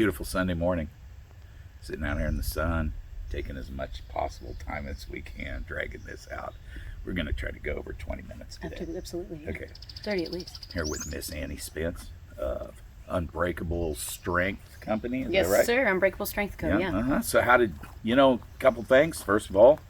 beautiful Sunday morning, sitting out here in the sun, taking as much possible time as we can, dragging this out. We're going to try to go over 20 minutes today. Absolutely. Yeah. Okay. 30 at least. Here with Miss Annie Spence of Unbreakable Strength Company. Is Yes, that right? sir. Unbreakable Strength Co. Yeah. Uh-huh. So how did, a couple things. First of all,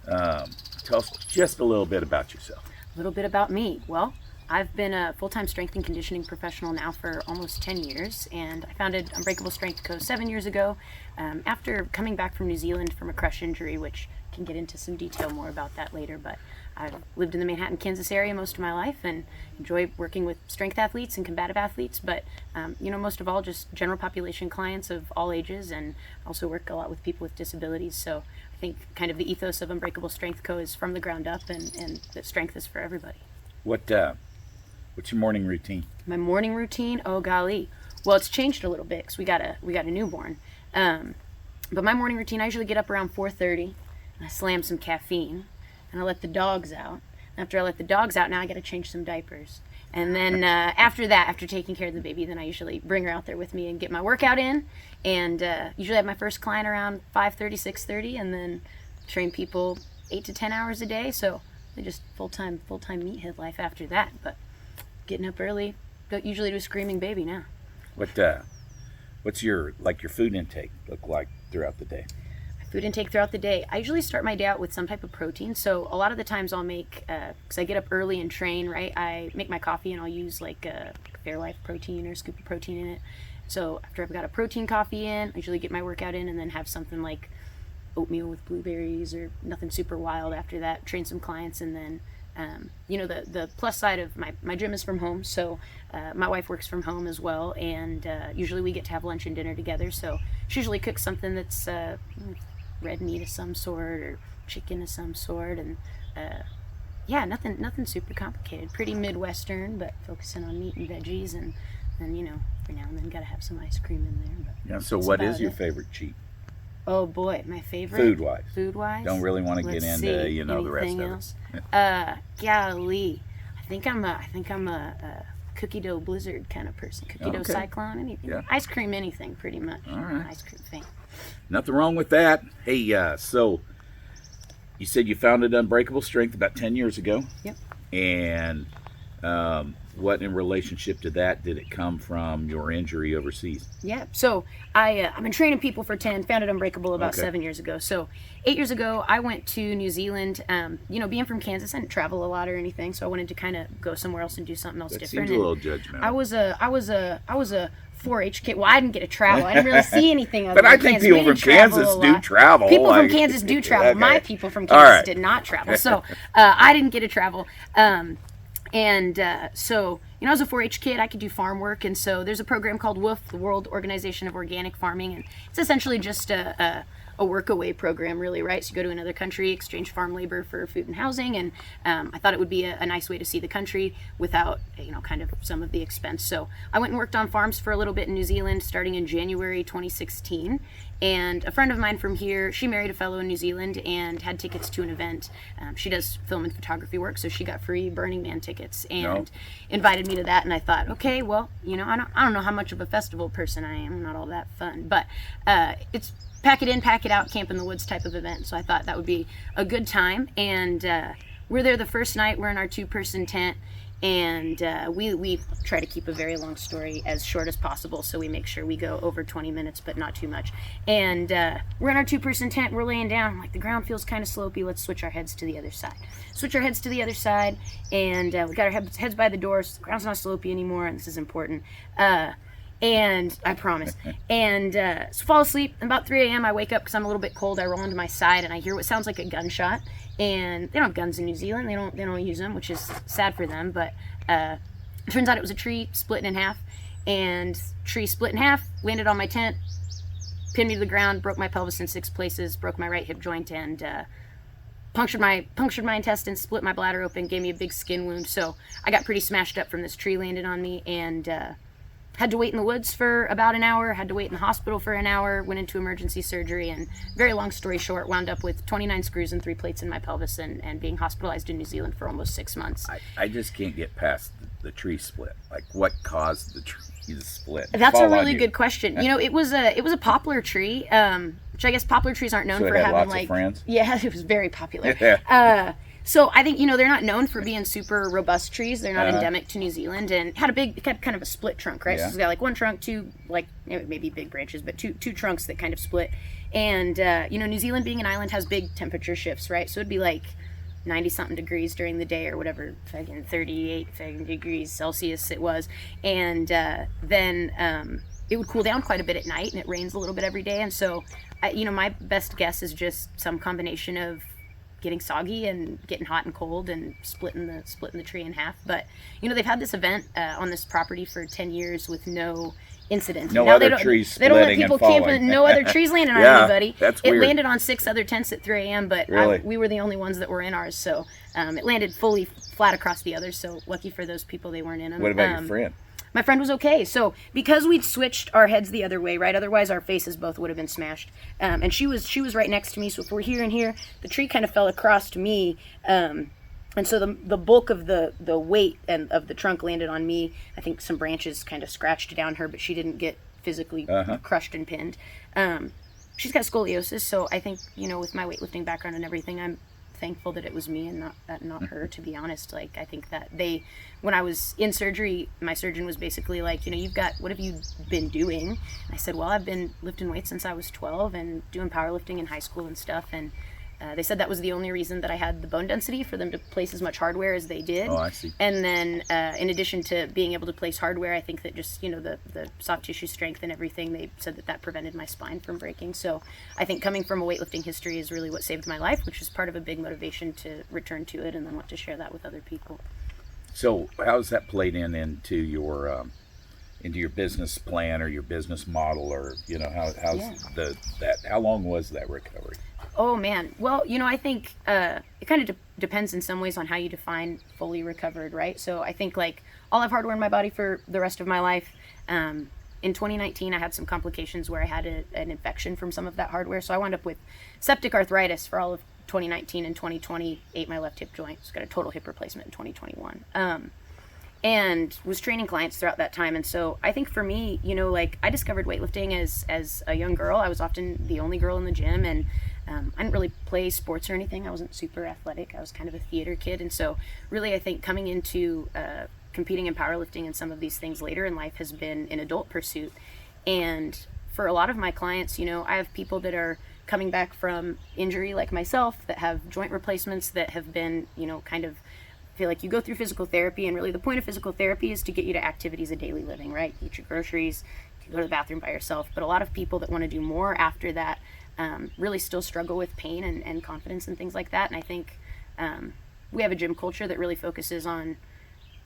tell us just a little bit about yourself. A little bit about me. Well, I've been a full-time strength and conditioning professional now for almost 10 years, and I founded Unbreakable Strength Co. 7 years ago after coming back from New Zealand from a crush injury, which can get into some detail more about that later, but I've lived in the Manhattan, Kansas area most of my life and enjoy working with strength athletes and combative athletes, but most of all, just general population clients of all ages, and also work a lot with people with disabilities. So I think kind of the ethos of Unbreakable Strength Co. is from the ground up, and that strength is for everybody. What's your morning routine? My morning routine? Oh golly. Well, it's changed a little bit because we got a newborn. But my morning routine, I usually get up around 4:30 and I slam some caffeine and I let the dogs out. After I let the dogs out, now I got to change some diapers. And then after that, after taking care of the baby, then I usually bring her out there with me and get my workout in. And usually have my first client around 5:30, 6:30, and then train people 8 to 10 hours a day. So they just full-time meathead life after that. But getting up early, don't usually do a screaming baby now. What's your food intake look like throughout the day? Food intake throughout the day. I usually start my day out with some type of protein. So a lot of the times I'll make, because I get up early and train, right? I make my coffee and I'll use like a Fairlife protein or a scoop of protein in it. So after I've got a protein coffee in, I usually get my workout in and then have something like oatmeal with blueberries or nothing super wild after that. Train some clients, and then the plus side of my gym is from home, so my wife works from home as well, and usually we get to have lunch and dinner together. So she usually cooks something that's red meat of some sort or chicken of some sort, and nothing super complicated. Pretty Midwestern, but focusing on meat and veggies, and for now and then gotta have some ice cream in there. But yeah. So what is your favorite cheat? Oh boy, my favorite. Food wise. Don't really want to get into the rest else? of it. Golly, I think I'm a cookie dough blizzard kind of person. Cookie dough cyclone, anything. Yeah. Ice cream, anything, pretty much. All right. Ice cream thing. Nothing wrong with that. Hey, so you said you founded Unbreakable Strength about 10 years ago. Yep. And what in relationship to that did it come from your injury overseas? Yeah, so I've been training people for 10, founded Unbreakable about 7 years ago. So 8 years ago, I went to New Zealand. Being from Kansas, I didn't travel a lot or anything, so I wanted to kind of go somewhere else and do something else different. Seems a little judgmental. I was a 4-H kid. Well, I didn't get to travel. I didn't really see anything of But I think people from Kansas do travel. People from Kansas do travel. Okay. My people from Kansas did not travel. So I didn't get to travel. So I was a 4-H kid. I could do farm work, and so there's a program called WOOF, the World Organization of Organic Farming, and it's essentially just a work-away program, really, right? So you go to another country, exchange farm labor for food and housing, and I thought it would be a nice way to see the country without, kind of some of the expense. So I went and worked on farms for a little bit in New Zealand, starting in January 2016. And a friend of mine from here, she married a fellow in New Zealand and had tickets to an event. She does film and photography work, so she got free Burning Man tickets and invited me to that. And I thought, okay, well, I don't know how much of a festival person I am. I'm not all that fun, but it's pack it in, pack it out, camp in the woods type of event. So I thought that would be a good time. And we're there the first night. We're in our 2-person tent. And we try to keep a very long story as short as possible, so we make sure we go over 20 minutes, but not too much. And we're in our 2-person tent, we're laying down, like the ground feels kind of slopey, let's switch our heads to the other side. Switch our heads to the other side, and we got our heads by the door, so the ground's not slopey anymore, and this is important. And I promise. And so fall asleep, and about 3 a.m. I wake up because I'm a little bit cold, I roll into my side, and I hear what sounds like a gunshot. And they don't have guns in New Zealand. They don't use them, which is sad for them. But turns out it was a tree split in half, and tree split in half, landed on my tent, pinned me to the ground, broke my pelvis in 6 places, broke my right hip joint, and punctured my intestines, split my bladder open, gave me a big skin wound. So I got pretty smashed up from this tree landed on me, and had to wait in the woods for about an hour, had to wait in the hospital for an hour, went into emergency surgery, and very long story short, wound up with 29 screws and 3 plates in my pelvis and being hospitalized in New Zealand for almost 6 months. I just can't get past the tree split. Like, what caused the tree to split? That's a really good question. You know, it was a poplar tree, which I guess poplar trees aren't known So it for had having lots of like friends? Yeah, it was very popular. Yeah. So I think, you know, they're not known for being super robust trees. They're not endemic to New Zealand, and had kind of a split trunk, right? Yeah. So it's got like one trunk, two, like maybe big branches, but two trunks that kind of split. And you know, New Zealand being an island has big temperature shifts, right? So it'd be like 90 something degrees during the day or whatever, fucking 38 fucking degrees Celsius it was, and then it would cool down quite a bit at night, and it rains a little bit every day. And so you know, my best guess is just some combination of getting soggy and getting hot and cold and splitting the tree in half. But you know, they've had this event on this property for 10 years with no incident. No now, other trees they don't let splitting people and falling. camp, no other trees landing on Yeah, anybody. that's It weird. landed on 6 other tents at 3 a.m. but Really? we were the only ones that were in ours, so it landed fully flat across the others. So lucky for those people, they weren't in them. What about your friend? My friend was okay. So because we'd switched our heads the other way, right? Otherwise, our faces both would have been smashed. And she was right next to me. So if we're here and here, the tree kind of fell across to me. And so the bulk of the weight and of the trunk landed on me. I think some branches kind of scratched down her, but she didn't get physically crushed and pinned. She's got scoliosis, so I think, you know, with my weightlifting background and everything, I'm thankful that it was me and not her, to be honest. Like, I think that when I was in surgery, my surgeon was basically like, you know, what have you been doing? And I said, well, I've been lifting weights since I was 12 and doing powerlifting in high school and stuff. And they said that was the only reason that I had the bone density for them to place as much hardware as they did. Oh, I see. And then in addition to being able to place hardware, I think that just, you know, the soft tissue strength and everything, they said that prevented my spine from breaking. So I think coming from a weightlifting history is really what saved my life, which is part of a big motivation to return to it and then want to share that with other people. So how's that played into your business plan or your business model, or, you know, how long was that recovery? Oh man, well, you know, I think it kind of depends in some ways on how you define fully recovered, right? So I think, like, I'll have hardware in my body for the rest of my life. In 2019, I had some complications where I had an infection from some of that hardware, so I wound up with septic arthritis for all of 2019 and 2020. Ate my left hip joint, so got a total hip replacement in 2021. And was training clients throughout that time. And so I think for me, you know, like, I discovered weightlifting as a young girl. I was often the only girl in the gym, and I didn't really play sports or anything. I wasn't super athletic. I was kind of a theater kid. And so really, I think coming into competing in powerlifting and some of these things later in life has been an adult pursuit. And for a lot of my clients, you know, I have people that are coming back from injury like myself, that have joint replacements, that have been, you know, kind of feel like you go through physical therapy, and really the point of physical therapy is to get you to activities of daily living, right? Eat your groceries, you go to the bathroom by yourself. But a lot of people that want to do more after that really still struggle with pain and confidence and things like that. And I think we have a gym culture that really focuses on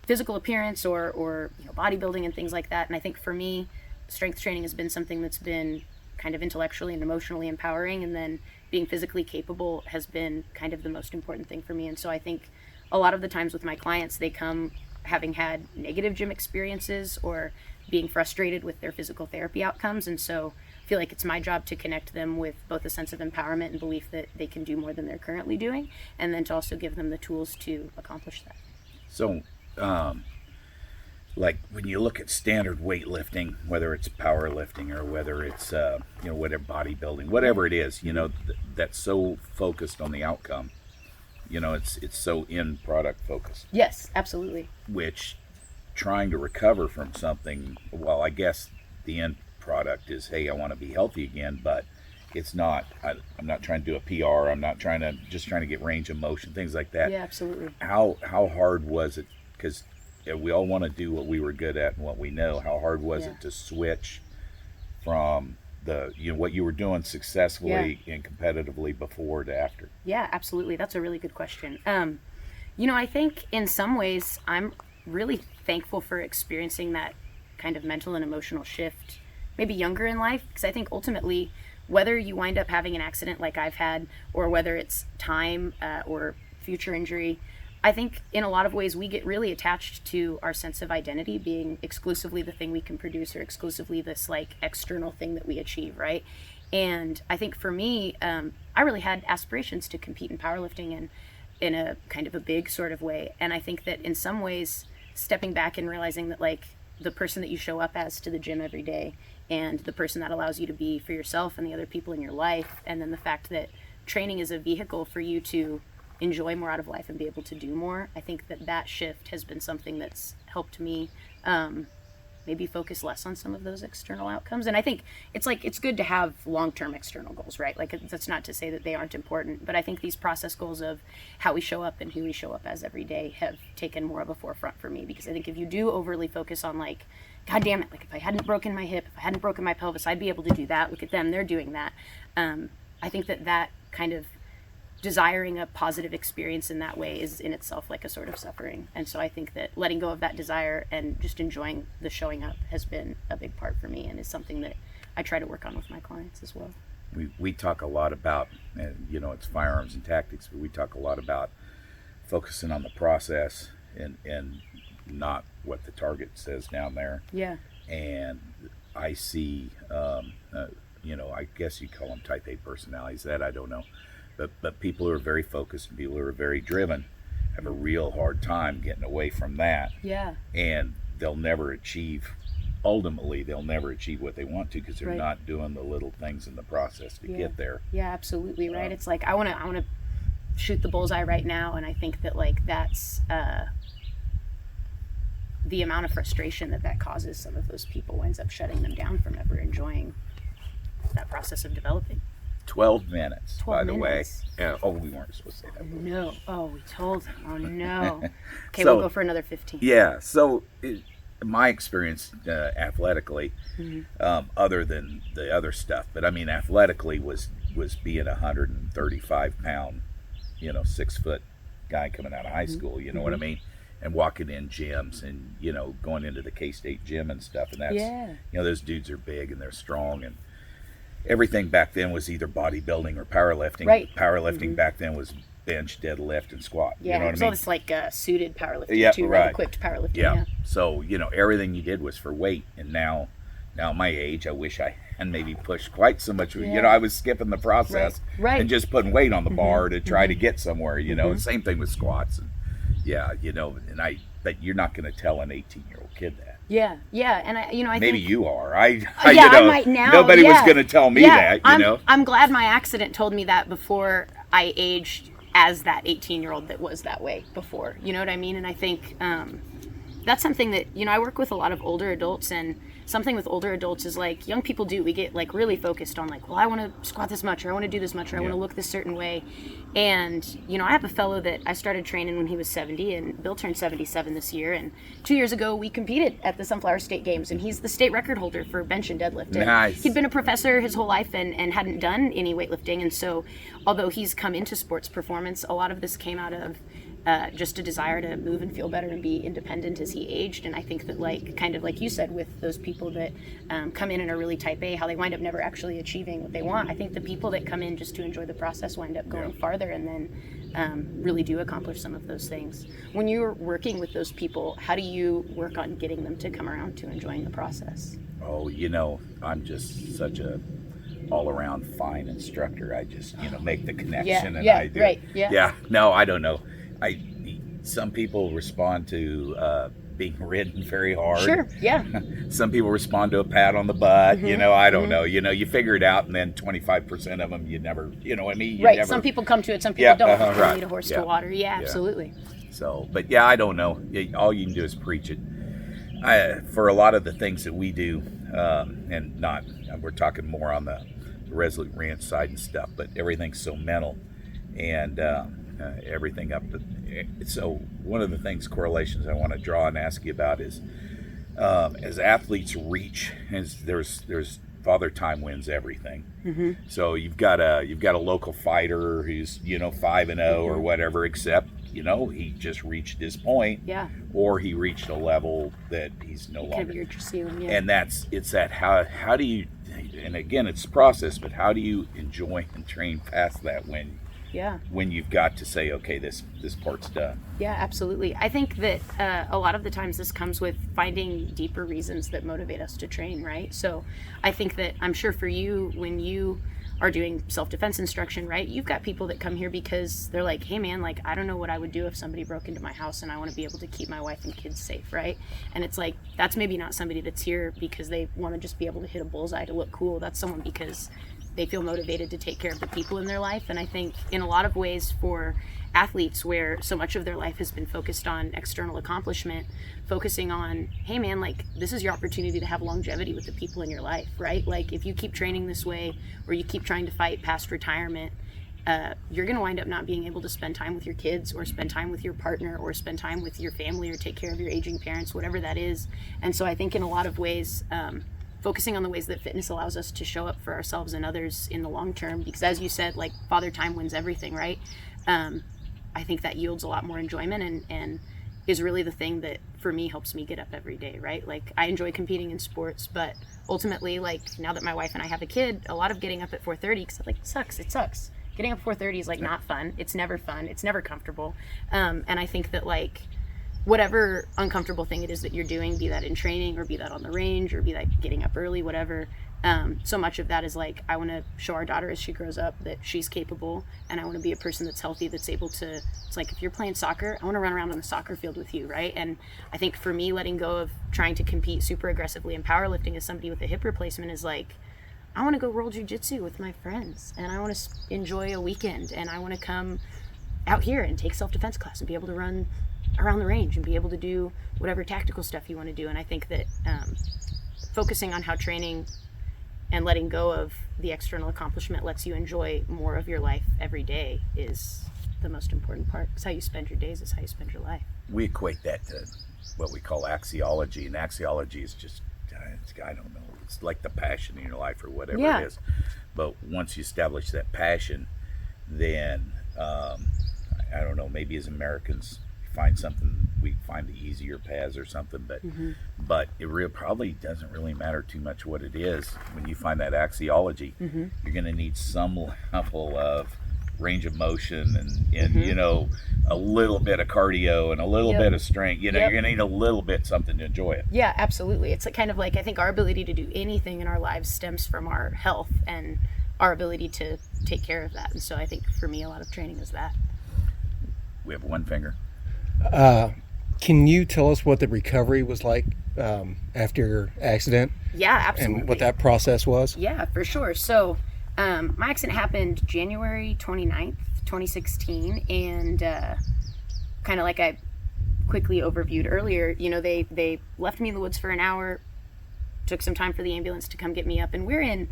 physical appearance or you know, bodybuilding and things like that. And I think for me, strength training has been something that's been kind of intellectually and emotionally empowering, and then being physically capable has been kind of the most important thing for me. And so I think a lot of the times with my clients, they come having had negative gym experiences or being frustrated with their physical therapy outcomes. And so I feel like it's my job to connect them with both a sense of empowerment and belief that they can do more than they're currently doing, and then to also give them the tools to accomplish that. So, like, when you look at standard weightlifting, whether it's powerlifting or whether it's, you know, whatever, bodybuilding, whatever it is, you know, that's so focused on the outcome. You know, it's so end product focused. Yes, absolutely. Which, trying to recover from something, well, I guess the end product is, hey, I want to be healthy again, but it's not. I'm not trying to do a PR. I'm not trying to get range of motion, things like that. Yeah, absolutely. How hard was it? Because we all want to do what we were good at and what we know. How hard was it to switch from what you were doing successfully and competitively before to after? Yeah, absolutely. That's a really good question. You know, I think in some ways I'm really thankful for experiencing that kind of mental and emotional shift maybe younger in life, because I think ultimately, whether you wind up having an accident like I've had, or whether it's time or future injury, I think in a lot of ways we get really attached to our sense of identity being exclusively the thing we can produce or exclusively this like external thing that we achieve, right? And I think for me, I really had aspirations to compete in powerlifting and in a kind of a big sort of way. And I think that in some ways, stepping back and realizing that like the person that you show up as to the gym every day and the person that allows you to be for yourself and the other people in your life, and then the fact that training is a vehicle for you to enjoy more out of life and be able to do more. I think that that shift has been something that's helped me maybe focus less on some of those external outcomes. And I think it's like, it's good to have long-term external goals, right? Like that's not to say that they aren't important, but I think these process goals of how we show up and who we show up as every day have taken more of a forefront for me, because I think if you do overly focus on like, God damn it, like if I hadn't broken my hip, if I hadn't broken my pelvis, I'd be able to do that. Look at them, they're doing that. I think that that kind of desiring a positive experience in that way is in itself like a sort of suffering. And so I think that letting go of that desire and just enjoying the showing up has been a big part for me, and is something that I try to work on with my clients as well. We talk a lot about, you know, it's firearms and tactics, but we talk a lot about focusing on the process and not what the target says down there. Yeah. And I see, you know, I guess you call them type A personalities, that I don't know. But people who are very focused and people who are very driven have a real hard time getting away from that. Yeah. And they'll never achieve, ultimately, they'll never achieve what they want to, because they're Right. not doing the little things in the process to Yeah. get there. Yeah, absolutely, right? It's like I want to shoot the bullseye right now, and I think that like that's the amount of frustration that causes some of those people winds up shutting them down from ever enjoying that process of developing. 12 minutes, 12 by the minutes. way. Oh, we weren't supposed to say that. No. Oh, we told him. Oh, no. Okay, So- we'll go for another 15. Yeah, so my experience athletically, other than the other stuff, but I mean athletically was being a 135 pound, you know, 6 foot guy coming out of high school, you know what I mean? And walking in gyms and, you know, going into the K-State gym and stuff. And that's, Yeah. you know, those dudes are big and they're strong, and everything back then was either bodybuilding or powerlifting. Right. Powerlifting back then was bench, deadlift, and squat. Yeah, You know what it's I all mean? this like suited powerlifting Yeah, too, right. equipped powerlifting. Yeah. Yeah. So, you know, everything you did was for weight. And now at my age, I wish I hadn't maybe pushed quite so much. You Yeah. know, I was skipping the process Right. and just putting weight on the bar to try to get somewhere, you know. Same thing with squats. And yeah, you know, but you're not going to tell an 18-year-old kid that. Yeah, yeah, and I Maybe think, you are. I yeah, you know, I might now. Nobody was yeah. going to tell me Yeah, that, you I'm, know. I'm glad my accident told me that before I aged as that 18-year-old that was that way before. You know what I mean? And I think that's something that, you know, I work with a lot of older adults, and something with older adults is like young people do. We get like really focused on like, well, I want to squat this much, or I want to do this much, or I want to look this certain way. And, you know, I have a fellow that I started training when he was 70, and Bill turned 77 this year. And 2 years ago, we competed at the Sunflower State Games, and he's the state record holder for bench and deadlift. And Nice. he'd been a professor his whole life and hadn't done any weightlifting. And so, although he's come into sports performance, a lot of this came out of just a desire to move and feel better and be independent as he aged. And I think that, like, kind of like you said, with those people that come in and are really type A, how they wind up never actually achieving what they want. I think the people that come in just to enjoy the process wind up going farther and then really do accomplish some of those things. When you're working with those people, how do you work on getting them to come around to enjoying the process? Oh, you know, I'm just such a all-around fine instructor. I just, you know, make the connection and I do. Right, yeah. Yeah, no, I don't know. Some people respond to being ridden very hard. Sure, yeah. Some people respond to a pat on the butt. You know, I don't know. You know, you figure it out, and then 25% of them, you never, you know what I mean? You Right, never, some people come to it, some people Yeah, don't. You right. need a horse Yeah. to water. Yeah, absolutely. So, but yeah, I don't know. All you can do is preach it. For a lot of the things that we do, and not, we're talking more on the Resolute Ranch side and stuff, but everything's so mental, and everything up to, so one of the things, correlations I want to draw and ask you about is, as athletes reach, as there's Father Time wins everything. So you've got a local fighter who's, you know, 5-0 or whatever, except, you know, he just reached his point, Yeah. or he reached a level that he's no Kind longer. of your ceiling, yeah. And it's that how do you, and again it's process, but how do you enjoy and train past that when Yeah. when you've got to say, okay, this part's done. Yeah, absolutely. I think that a lot of the times this comes with finding deeper reasons that motivate us to train, right? So I think that I'm sure for you, when you are doing self-defense instruction, right, you've got people that come here because they're like, hey man, like I don't know what I would do if somebody broke into my house and I want to be able to keep my wife and kids safe, right? And it's like, that's maybe not somebody that's here because they want to just be able to hit a bullseye to look cool. That's someone because they feel motivated to take care of the people in their life. And I think in a lot of ways for athletes where so much of their life has been focused on external accomplishment, focusing on, hey man, like this is your opportunity to have longevity with the people in your life, right? Like if you keep training this way or you keep trying to fight past retirement, you're going to wind up not being able to spend time with your kids or spend time with your partner or spend time with your family or take care of your aging parents, whatever that is. And so I think in a lot of ways, focusing on the ways that fitness allows us to show up for ourselves and others in the long term, because as you said, like father time wins everything, right? I think that yields a lot more enjoyment and is really the thing that for me helps me get up every day, right? Like I enjoy competing in sports, but ultimately, like now that my wife and I have a kid, a lot of getting up at 4:30 because like it sucks. Getting up at 4:30 is like not fun. It's never fun. It's never comfortable. And I think that like whatever uncomfortable thing it is that you're doing, be that in training or be that on the range or be that getting up early, whatever, so much of that is like, I want to show our daughter as she grows up that she's capable, and I want to be a person that's healthy, that's able to, it's like if you're playing soccer, I want to run around on the soccer field with you, right? And I think for me, letting go of trying to compete super aggressively in powerlifting as somebody with a hip replacement is like, I want to go roll jiu-jitsu with my friends, and I want to enjoy a weekend, and I want to come out here and take self-defense class and be able to run around the range and be able to do whatever tactical stuff you want to do. And I think that focusing on how training and letting go of the external accomplishment lets you enjoy more of your life every day is the most important part. It's how you spend your days, is how you spend your life. We equate that to what we call axiology, and axiology is just, I don't know, it's like the passion in your life or whatever it is. But once you establish that passion, then I don't know, maybe as Americans find something, we find the easier paths or something, but it probably doesn't really matter too much what it is. When you find that axiology, you're going to need some level of range of motion and you know, a little bit of cardio and a little bit of strength. You know, you're going to need a little bit something to enjoy it. Yeah, absolutely. It's kind of like, I think our ability to do anything in our lives stems from our health and our ability to take care of that. And so I think for me, a lot of training is that. We have one finger. Can you tell us what the recovery was like after your accident? Yeah, absolutely. And what that process was? Yeah, for sure. So my accident happened January 29th, 2016. And kind of like I quickly overviewed earlier, you know, they left me in the woods for an hour, took some time for the ambulance to come get me up. And we're in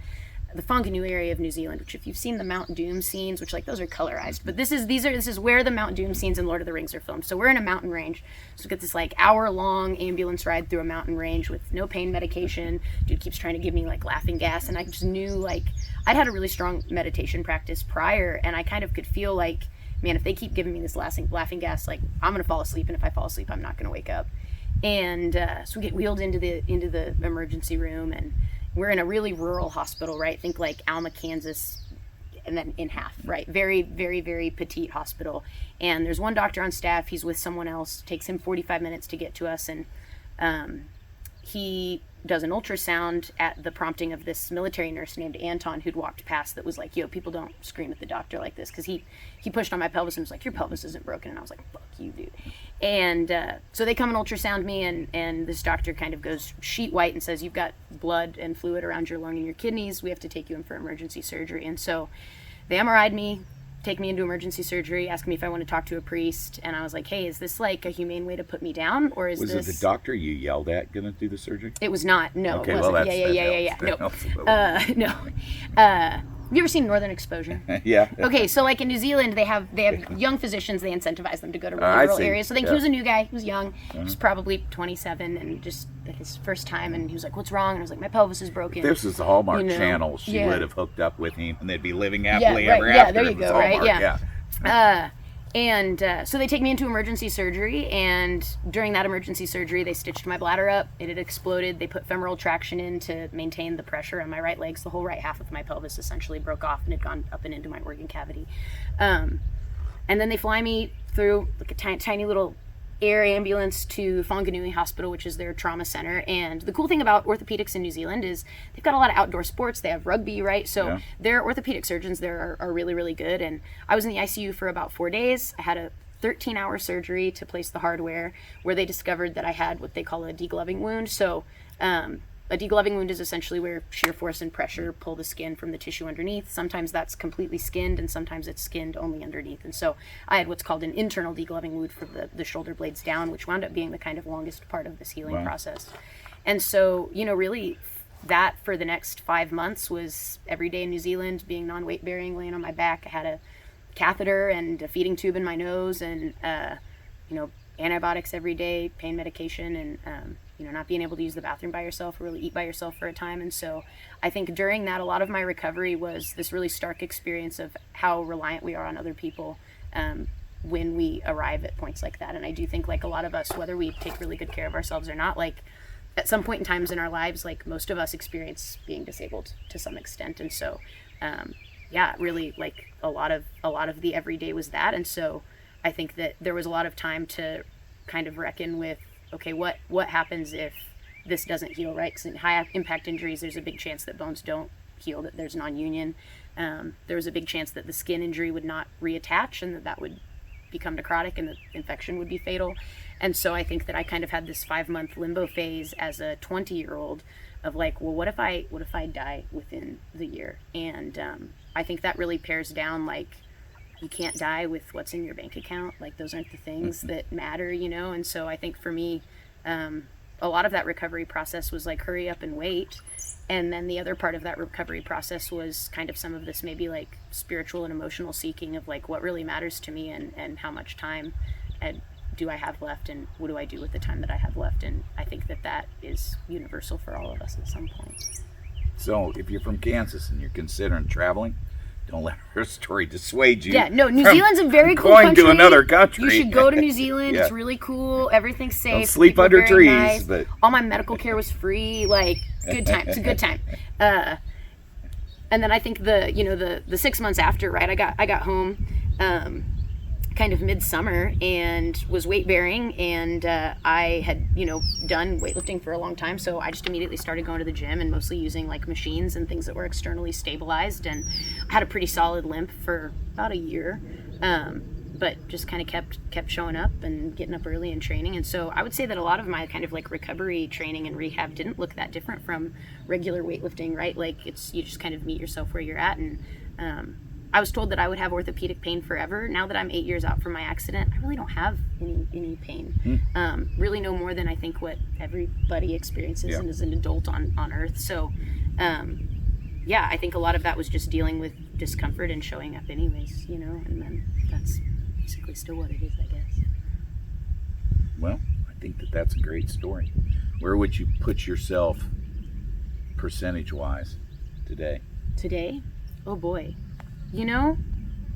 the Whanganui area of New Zealand, which if you've seen the Mount Doom scenes, which like those are colorized, but this is where the Mount Doom scenes in Lord of the Rings are filmed. So we're in a mountain range. So we get this like hour-long ambulance ride through a mountain range with no pain medication. Dude keeps trying to give me like laughing gas, and I just knew like I'd had a really strong meditation practice prior, and I kind of could feel like, man, if they keep giving me this laughing gas, like I'm gonna fall asleep, and if I fall asleep, I'm not gonna wake up. And so we get wheeled into the emergency room, and we're in a really rural hospital, right? Think like Alma, Kansas, and then in half, right? Very, very, very petite hospital. And there's one doctor on staff. He's with someone else. It takes him 45 minutes to get to us. And he does an ultrasound at the prompting of this military nurse named Anton, who'd walked past, that was like, yo, people don't scream at the doctor like this. Because he pushed on my pelvis and was like, your pelvis isn't broken. And I was like, fuck you, dude. And so they come and ultrasound me, and this doctor kind of goes sheet white and says, you've got blood and fluid around your lung and your kidneys. We have to take you in for emergency surgery. And so they MRI'd me, take me into emergency surgery, ask me if I want to talk to a priest. And I was like, hey, is this like a humane way to put me down? Or is Was this... it the doctor you yelled at going to do the surgery? It was not. No, Okay, it well, wasn't. No. Have you ever seen Northern Exposure? Yeah. Okay, so like in New Zealand, they have young physicians. They incentivize them to go to really rural areas. So I think he was a new guy. He was young. He was probably 27 and just like his first time. And he was like, "What's wrong?" And I was like, "My pelvis is broken." This is the Hallmark You know, Channel. She yeah. would have hooked up with him, and they'd be living happily right, ever yeah, after. there you It was go, right, Hallmark, yeah. And so they take me into emergency surgery, and during that emergency surgery, they stitched my bladder up. It had exploded. They put femoral traction in to maintain the pressure on my right legs. The whole right half of my pelvis essentially broke off and had gone up and into my organ cavity. And then they fly me through like a tiny little air ambulance to Whanganui Hospital, which is their trauma center. And the cool thing about orthopedics in New Zealand is they've got a lot of outdoor sports. They have rugby, right? So their orthopedic surgeons there are really, really good. And I was in the ICU for about 4 days. I had a 13-hour surgery to place the hardware, where they discovered that I had what they call a degloving wound. So a degloving wound is essentially where shear force and pressure pull the skin from the tissue underneath. Sometimes that's completely skinned, and sometimes it's skinned only underneath. And so I had what's called an internal degloving wound for the shoulder blades down, which wound up being the kind of longest part of this healing process. And so, really that for the next 5 months was every day in New Zealand, being non-weight bearing, laying on my back. I had a catheter and a feeding tube in my nose, and antibiotics every day, pain medication, and not being able to use the bathroom by yourself or really eat by yourself for a time. And so I think during that, a lot of my recovery was this really stark experience of how reliant we are on other people when we arrive at points like that. And I do think, like a lot of us, whether we take really good care of ourselves or not, like at some point in times in our lives, like most of us experience being disabled to some extent. And so really like a lot of the everyday was that. And so I think that there was a lot of time to kind of reckon with, okay, what happens if this doesn't heal, right? Because in high impact injuries, there's a big chance that bones don't heal, that there's non-union. There was a big chance that the skin injury would not reattach, and that would become necrotic, and the infection would be fatal. And so I think that I kind of had this 5-month limbo phase as a 20-year-old of like, well, what if I die within the year? And I think that really pairs down, like, you can't die with what's in your bank account. Like, those aren't the things that matter, And so I think for me, a lot of that recovery process was like, hurry up and wait. And then the other part of that recovery process was kind of some of this maybe like spiritual and emotional seeking of like, what really matters to me, and how much time do I have left, and what do I do with the time that I have left? And I think that is universal for all of us at some point. So if you're from Kansas and you're considering traveling, don't let her story dissuade you. Yeah, no, New Zealand's a very cool going country. to another country. You should go to New Zealand. Yeah. It's really cool. Everything's safe. Don't sleep People are under very trees. nice. But all my medical care was free. Like, good time. It's a good time. And then I think the 6 months after, right? I got home, kind of midsummer, and was weight bearing, and I had done weightlifting for a long time, so I just immediately started going to the gym and mostly using like machines and things that were externally stabilized, and I had a pretty solid limp for about a year, but just kind of kept showing up and getting up early and training. And so I would say that a lot of my kind of like recovery training and rehab didn't look that different from regular weightlifting, right? Like, it's, you just kind of meet yourself where you're at. And I was told that I would have orthopedic pain forever. Now that I'm 8 years out from my accident, I really don't have any pain. Really no more than I think what everybody experiences and as an adult on Earth. So, I think a lot of that was just dealing with discomfort and showing up anyways, and then that's basically still what it is, I guess. Well, I think that's a great story. Where would you put yourself percentage-wise today? Today? Oh boy.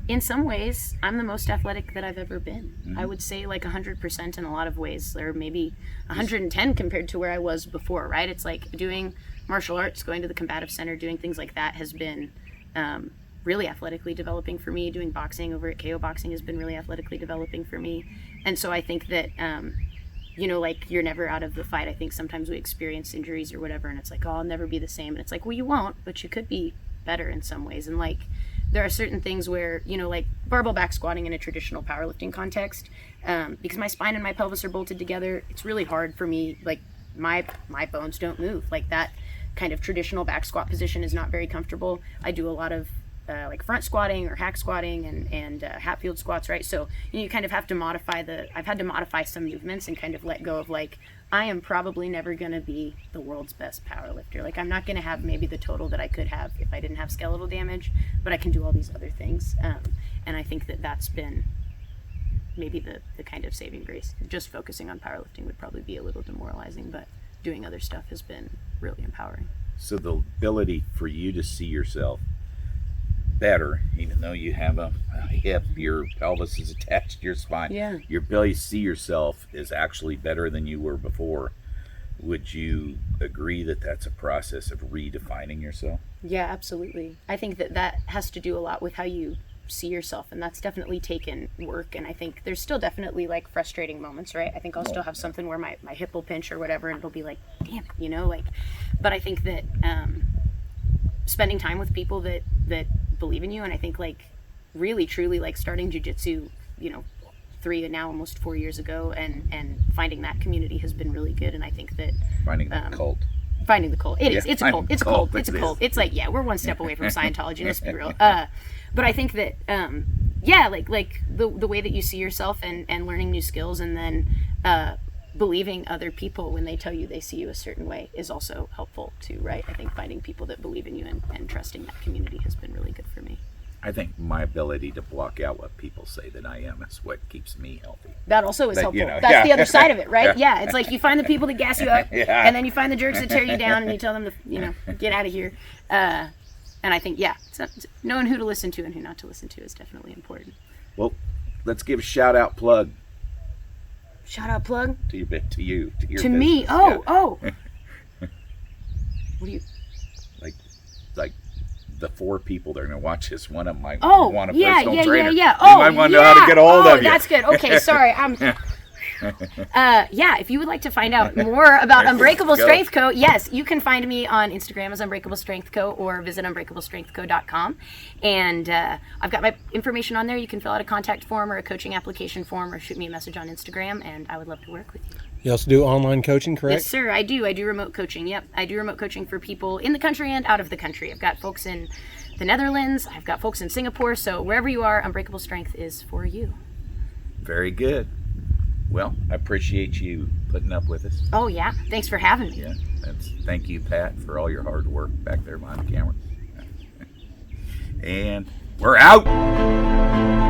In some ways, I'm the most athletic that I've ever been. I would say like 100% in a lot of ways, or maybe 110 compared to where I was before, right? It's like doing martial arts, going to the combative center, doing things like that has been really athletically developing for me. Doing boxing over at KO Boxing has been really athletically developing for me. And so I think that, like, you're never out of the fight. I think sometimes we experience injuries or whatever, and it's like, oh, I'll never be the same. And it's like, well, you won't, but you could be better in some ways. And like, there are certain things where, like barbell back squatting in a traditional powerlifting context, because my spine and my pelvis are bolted together, it's really hard for me, like my bones don't move. Like, that kind of traditional back squat position is not very comfortable. I do a lot of like front squatting or hack squatting and Hatfield squats, right? So you kind of have to I've had to modify some movements and kind of let go of like, I am probably never going to be the world's best powerlifter. Like, I'm not going to have maybe the total that I could have if I didn't have skeletal damage, but I can do all these other things. And I think that's been maybe the kind of saving grace. Just focusing on powerlifting would probably be a little demoralizing, but doing other stuff has been really empowering. So the ability for you to see yourself better, even though you have a hip, your pelvis is attached to your spine. Yeah. Your ability to see yourself is actually better than you were before. Would you agree that that's a process of redefining yourself? Yeah, absolutely. I think that has to do a lot with how you see yourself, and that's definitely taken work. And I think there's still definitely like frustrating moments, right? I think I'll still have something where my hip will pinch or whatever, and it'll be like, damn it, like. But I think that spending time with people that believe in you, and I think like really truly like starting jiu-jitsu, almost 4 years ago, and finding that community has been really good. And I think that Finding the cult. Finding the cult. It's a cult. It's a cult. It's a cult. It It's like, yeah, we're one step away from Scientology. Let's be real. But I think that, like the way that you see yourself and learning new skills, and then believing other people when they tell you they see you a certain way is also helpful too, right? I think finding people that believe in you and trusting that community has been really good for me. I think my ability to block out what people say that I am is what keeps me healthy. That also is But, helpful. you know, That's yeah. the other side of it, right? Yeah, it's like you find the people that gas you up, Yeah. and then you find the jerks that tear you down, and you tell them to, get out of here. And I think, knowing who to listen to and who not to listen to is definitely important. Well, let's give a shout out plug Shout out plug to your to me. business. Oh. What do you? Like the 4 people that are going to watch this, one of them might Oh, want a yeah. personal trainer. They Oh, might want to know how to get a hold of you. That's good. Okay, sorry. If you would like to find out more about Unbreakable Go. Strength Co., yes, you can find me on Instagram as Unbreakable Strength Co. or visit unbreakablestrengthco.com. And I've got my information on there. You can fill out a contact form or a coaching application form, or shoot me a message on Instagram, and I would love to work with you. You also do online coaching, correct? Yes, sir. I do. I do remote coaching. Yep. I do remote coaching for people in the country and out of the country. I've got folks in the Netherlands. I've got folks in Singapore. So wherever you are, Unbreakable Strength is for you. Very good. Well, I appreciate you putting up with us. Oh, yeah. Thanks for having me. Yeah, thank you, Pat, for all your hard work back there behind the camera. And we're out.